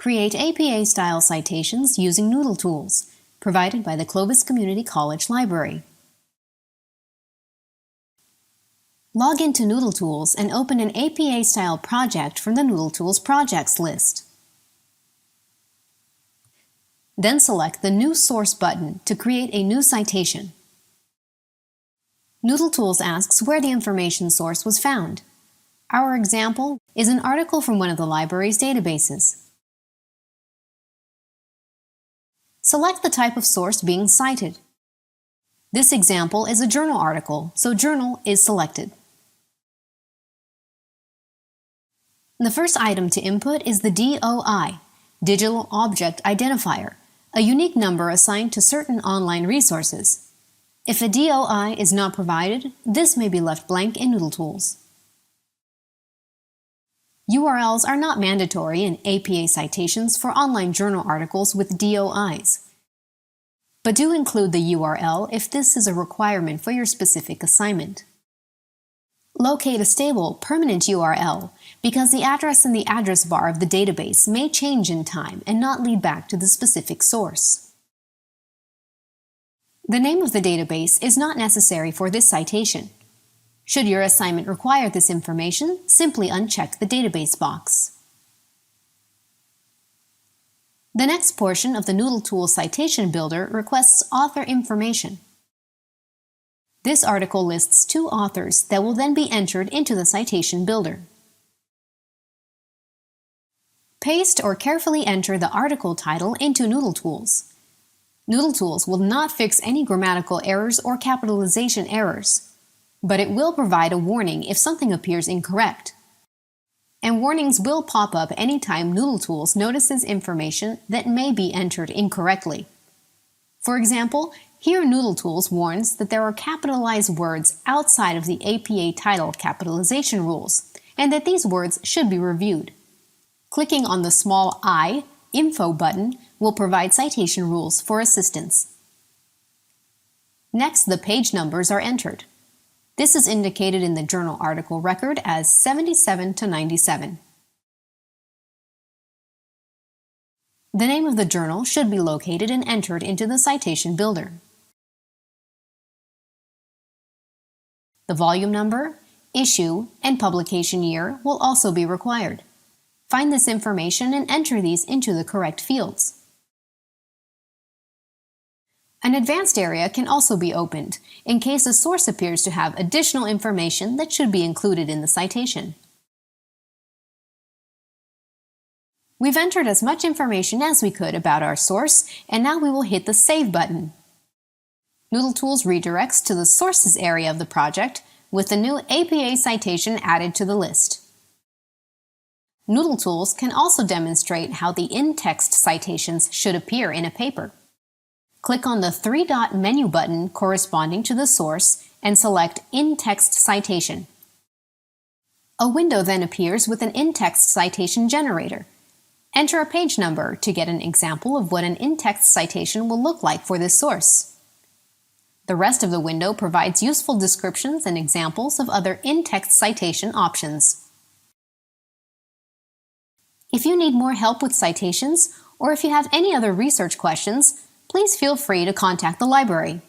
Create APA-style citations using NoodleTools, provided by the Clovis Community College Library. Log into NoodleTools and open an APA-style project from the NoodleTools projects list. Then select the New Source button to create a new citation. NoodleTools asks where the information source was found. Our example is an article from one of the library's databases. Select the type of source being cited. This example is a journal article, so Journal is selected. The first item to input is the DOI, Digital Object Identifier, a unique number assigned to certain online resources. If a DOI is not provided, this may be left blank in NoodleTools. URLs are not mandatory in APA citations for online journal articles with DOIs, but do include the URL if this is a requirement for your specific assignment. Locate a stable, permanent URL because the address in the address bar of the database may change in time and not lead back to the specific source. The name of the database is not necessary for this citation. Should your assignment require this information, simply uncheck the database box. The next portion of the NoodleTools Citation Builder requests author information. This article lists 2 authors that will then be entered into the Citation Builder. Paste or carefully enter the article title into NoodleTools. NoodleTools will not fix any grammatical errors or capitalization errors, but it will provide a warning if something appears incorrect. And warnings will pop up anytime NoodleTools notices information that may be entered incorrectly. For example, here NoodleTools warns that there are capitalized words outside of the APA title capitalization rules, and that these words should be reviewed. Clicking on the small I, Info button will provide citation rules for assistance. Next, the page numbers are entered. This is indicated in the journal article record as 77 to 97. The name of the journal should be located and entered into the Citation Builder. The volume number, issue, and publication year will also be required. Find this information and enter these into the correct fields. An advanced area can also be opened in case a source appears to have additional information that should be included in the citation. We've entered as much information as we could about our source, and now we will hit the Save button. NoodleTools redirects to the Sources area of the project with the new APA citation added to the list. NoodleTools can also demonstrate how the in-text citations should appear in a paper. Click on the 3-dot menu button corresponding to the source and select In-Text Citation. A window then appears with an in-text citation generator. Enter a page number to get an example of what an in-text citation will look like for this source. The rest of the window provides useful descriptions and examples of other in-text citation options. If you need more help with citations, or if you have any other research questions, please feel free to contact the library.